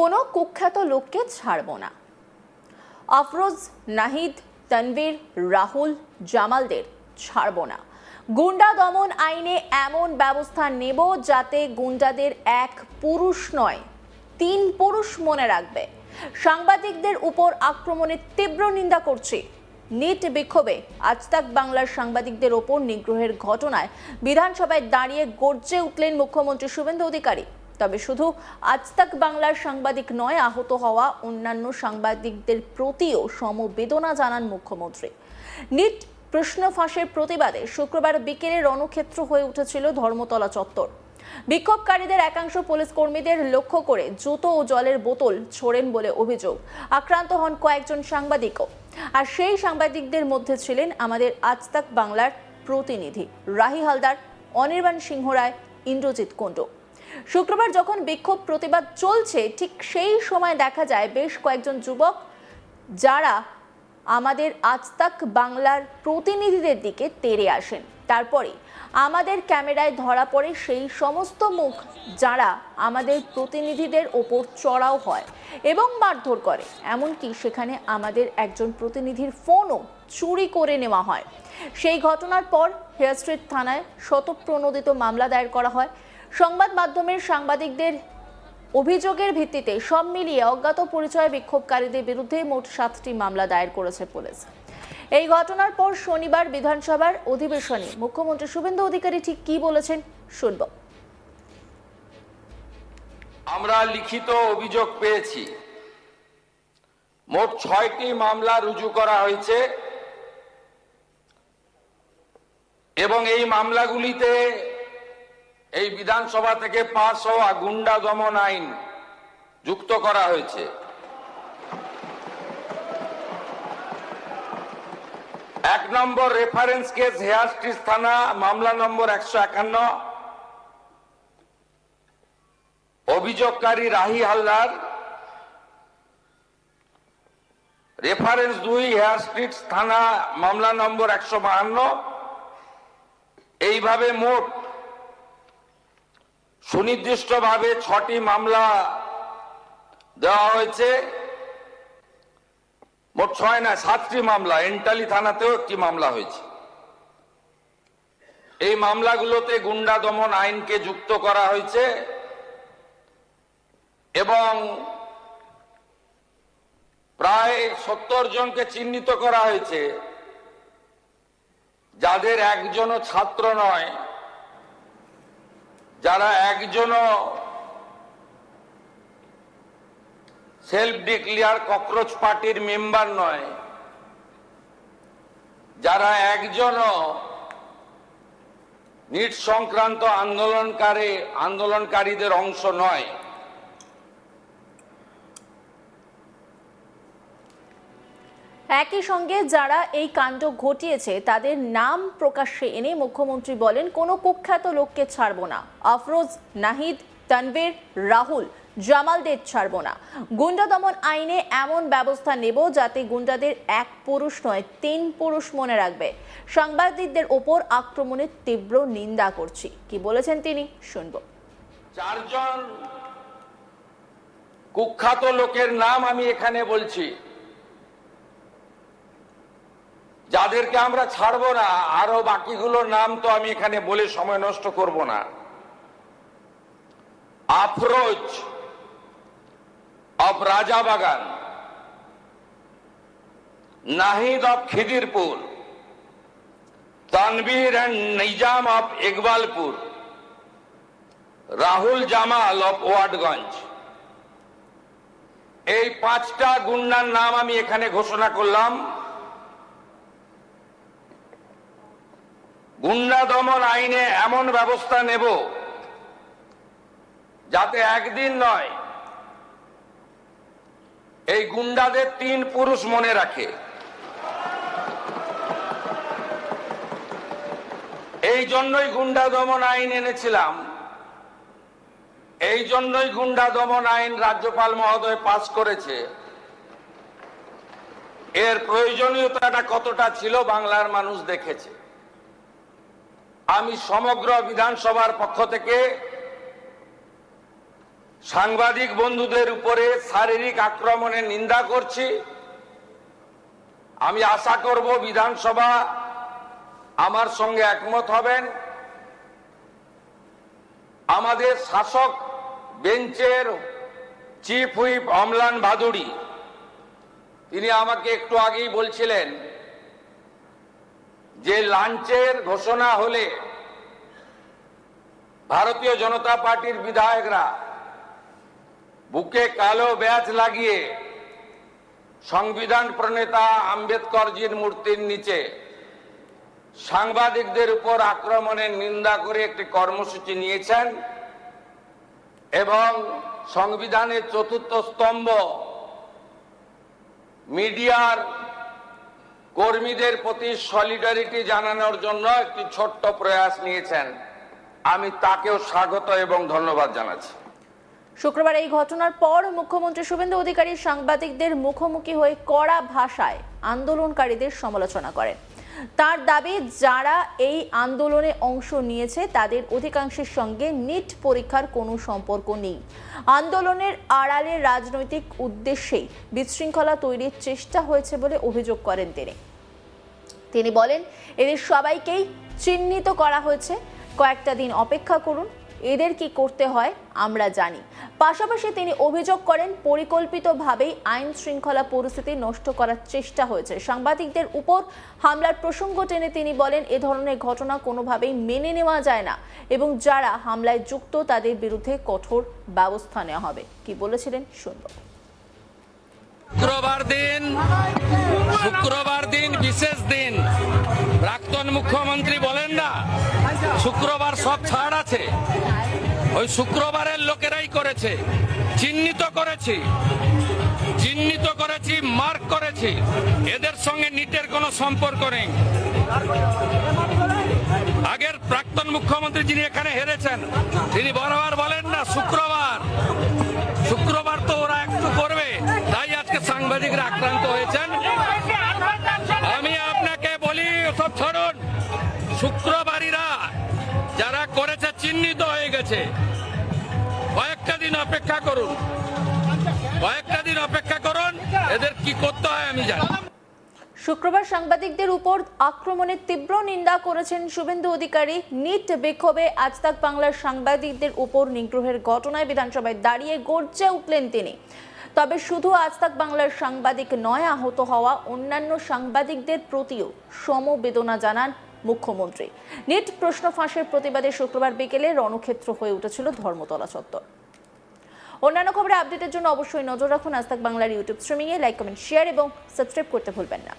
কোনো কুখ্যাত লোককে ছাড়ব না। আফরোজ, নাহিদ, তানভীর, রাহুল, জামালদের ছাড়ব না। গুন্ডা দমন আইনে এমন ব্যবস্থা নেব যাতে গুন্ডাদের এক পুরুষ নয় 3 পুরুষ মনে রাখবে। সাংবাদিকদের উপর আক্রমণের তীব্র নিন্দা করছি। নিট বিক্ষোভে আজ তাক বাংলার সাংবাদিকদের ওপর নিগ্রহের ঘটনায় বিধানসভায় দাঁড়িয়ে গর্জে উঠলেন মুখ্যমন্ত্রী শুভেন্দু অধিকারী। তবে শুধু আজ তাক বাংলার সাংবাদিক নয়, আহত হওয়া অন্যান্য সাংবাদিকদের প্রতিও সমবেদনা জানান মুখ্যমন্ত্রী। নিট প্রশ্ন ফাঁসের প্রতিবাদে শুক্রবার বিকেলে রণক্ষেত্র হয়ে উঠেছিল ধর্মতলা চত্বর। বিক্ষোভকারীদের একাংশ পুলিশ কর্মীদের লক্ষ্য করে জুতো ও জলের বোতল ছোড়েন বলে অভিযোগ। আক্রান্ত হন কয়েকজন সাংবাদিকও। আর সেই সাংবাদিকদের মধ্যে ছিলেন আমাদের আজ তাক বাংলার প্রতিনিধি রাহি হালদার, অনির্বাণ সিংহ রায়, ইন্দ্রজিৎ কুণ্ডু। শুক্রবার যখন বিক্ষোভ প্রতিবাদ চলছে ঠিক সেই সময় দেখা যায় বেশ কয়েকজন যুবক যারা আমাদের আজ তাক বাংলার প্রতিনিধিদের দিকে তেড়ে আসেন। তারপরে আমাদের ক্যামেরায় ধরা পড়ে সেই সমস্ত মুখ যারা আমাদের প্রতিনিধিদের ওপর চড়াও হয় এবং মারধর করে। এমনকি সেখানে আমাদের একজন প্রতিনিধির ফোনও চুরি করে নেওয়া হয়। সেই ঘটনার পর হেয়ার স্ট্রিট থানায় শতপ্রণোদিত মামলা দায়ের করা হয়। সংবাদ মাধ্যমের সাংবাদিকদের অভিযোগের ভিত্তিতে সব মিলিয়ে অজ্ঞাত পরিচয় বিক্ষোভকারীদের বিরুদ্ধে মোট 7টি মামলা দায়ের করেছে পুলিশ। এই ঘটনার পর শনিবার বিধানসভার অধিবেশনে মুখ্যমন্ত্রী শুভেন্দু অধিকারী ঠিক কি বলেছেন শুনব। আমরা লিখিত অভিযোগ পেয়েছি, মোট 6টি মামলা রুজু করা হয়েছে এবং এই মামলাগুলিতে এই বিধানসভা থেকে পাস হওয়া গুন্ডা দমন আইন যুক্ত করা হয়েছে। 1 নম্বর রেফারেন্স কেস হেয়ার স্ট্রিট থানা, মামলা নম্বর 151, অভিযোগকারী Rahi Haldar. Reference 2 Hare Street থানা, মামলা নম্বর 152। এইভাবে মোট সুনির্দিষ্টভাবে 6টি মামলা দেওয়া হয়েছে। মোট 6 না 7টি মামলা, এন্টালি থানাতেও একটি মামলা হয়েছে। এই মামলাগুলোতে গুন্ডা দমন আইনকে যুক্ত করা হয়েছে এবং প্রায় 70 জনকে চিহ্নিত করা হয়েছে, যাদের একজনও ছাত্র নয়, যারা একজনও সেলফ ডিক্লেয়ার ককরোচ পার্টির মেম্বার নয়, যারা একজনও নিট সংক্রান্ত আন্দোলনকারীদের অংশ নয়। একই সঙ্গে যারা এই কাণ্ড ঘটিয়েছে তাদের নাম প্রকাশ্যে এনে মুখ্যমন্ত্রী বলেন, কোনো কুখ্যাত লোককে ছাড়ব না। আফরোজ, নাহিদ, তানভীর, রাহুল, জামালদের ছাড়ব না। গুন্ডা দমন আইনে এমন ব্যবস্থা নেব যাতে গুন্ডাদের এক পুরুষ নয় 3 পুরুষ মনে রাখবে। সাংবাদিকদের ওপর আক্রমণের তীব্র নিন্দা করছি। কি বলেছেন তিনি শুনব। 4 জন কুখ্যাত লোকের নাম আমি এখানে বলছি, যাদেরকে আমরা ছাড়বো না। আরো বাকিগুলোর নাম তো আমি এখানে বলে সময় নষ্ট করব না। Afroz of Rajabagan, Nahid of Khidirpur, Tanvir and Nizam of Ekbalpur, Rahul Jamal of Watgunge. এই 5টা গুন্ডার নাম আমি এখানে ঘোষণা করলাম। গুন্ডা দমন আইনে এমন ব্যবস্থা নেব যাতে একদিন নয় এই গুন্ডাদের 3 পুরুষ মনে রাখে। এই জন্যই গুন্ডা দমন আইন এনেছিলাম, এই জন্যই গুন্ডা দমন আইন রাজ্যপাল মহোদয় পাস করেছে। এর প্রয়োজনীয়তাটা কতটা ছিল বাংলার মানুষ দেখেছে। আমি সমগ্র বিধানসভার পক্ষ থেকে সাংবাদিক বন্ধুদের উপরে শারীরিক আক্রমণের নিন্দা করছি। আমি আশা করব বিধানসভা আমার সঙ্গে একমত হবেন। আমাদের শাসক বেঞ্চের চিফ হুইপ অম্লান ভাদুড়ী তিনি আমাকে একটু আগেই বলছিলেন যে লাঞ্চের ঘোষণা হলে ভারতীয় জনতা পার্টির বিধায়করা বুকে কালো ব্যাজ লাগিয়ে সংবিধান প্রণেতা আম্বেদকরজির মূর্তির নিচে সাংবাদিকদের উপর আক্রমণের নিন্দা করে একটি কর্মসূচি নিয়েছেন এবং সংবিধানের চতুর্থ স্তম্ভ মিডিয়ার কর্মীদের প্রতি সলিডারিটি জানানোর জন্য একটি ছোট্ট প্রয়াস নিয়েছেন। আমি তাকেও স্বাগত এবং ধন্যবাদ জানাচ্ছি। শুক্রবার এই ঘটনার পর মুখ্যমন্ত্রী শুভেন্দু অধিকারী সাংবাদিকদের মুখোমুখি হয়ে কড়া ভাষায় আন্দোলনকারীদের সমালোচনা করেন। তার দাবি, যারা এই আন্দোলনে অংশ নিয়েছে তাদের অধিকাংশের সঙ্গে নিট পরীক্ষার কোনো সম্পর্ক নেই। আন্দোলনের আড়ালে রাজনৈতিক উদ্দেশ্যেই বিশৃঙ্খলা তৈরির চেষ্টা হয়েছে বলে অভিযোগ করেন তিনি বলেন, এদের সবাইকেই চিহ্নিত করা হয়েছে। কয়েকটা দিন অপেক্ষা করুন, এদের কি করতে হয় আমরা জানি। পাশাপাশি তিনি অভিযোগ করেন, পরিকল্পিতভাবেই আইন শৃঙ্খলা পরিস্থিতি নষ্ট করার চেষ্টা হয়েছে। সাংবাদিকদের উপর হামলার প্রসঙ্গ টেনে তিনি বলেন, এ ধরনের ঘটনা কোনোভাবেই মেনে নেওয়া যায় না এবং যারা হামলায় যুক্ত তাদের বিরুদ্ধে কঠোর ব্যবস্থা নেওয়া হবে। কি বলেছিলেন শুনব। শুক্রবার দিন বিশেষ দিন। প্রাক্তন মুখ্যমন্ত্রী বলেন না শুক্রবার সব ছাড় আছে। ওই শুক্রবারের লোকেরাই করেছে। চিহ্নিত করেছি, মার্ক করেছি। এদের সঙ্গে নিটের কোনো সম্পর্ক নেই। আগের প্রাক্তন মুখ্যমন্ত্রী যিনি এখানে হেরেছেন তিনি বরাবর বলেন না শুক্রবার তো ওরা একটু করবে, তাই আজকে সাংবাদিকরা আক্রান্ত হয়েছেন। আমি আপনাকে বলি, সব ছাড়ুন। শুক্রবারীরা যারা করেছে চিহ্নিত হয়ে গেছে। কয়েকটা দিন অপেক্ষা করুন, এদের কি করতে হয় আমি জানি। শুক্রবার সাংবাদিকদের উপর আক্রমণের তীব্র নিন্দা করেছেন শুভেন্দু অধিকারী। নিট বিক্ষোভে আজ তাক বাংলার সাংবাদিকদের উপর নিগ্রহের ঘটনায় বিধানসভায় দাঁড়িয়ে গর্জে উঠলেন তিনি। তবে শুধু আজ তাক বাংলার সাংবাদিক নয়, আহত হওয়া অন্যান্য সাংবাদিকদের প্রতিও সমবেদনা জানান মুখ্যমন্ত্রী। নিট প্রশ্ন ফাঁসের প্রতিবাদে শুক্রবার বিকেলে রণক্ষেত্র হয়ে উঠেছিল ধর্মতলা চত্বর। অন্যান্য খবরে আপডেটের জন্য অবশ্যই নজর রাখুন আজ তাক বাংলার ইউটিউব স্ট্রিমিংয়ে। লাইক, কমেন্ট, শেয়ার এবং সাবস্ক্রাইব করতে ভুলবেন না।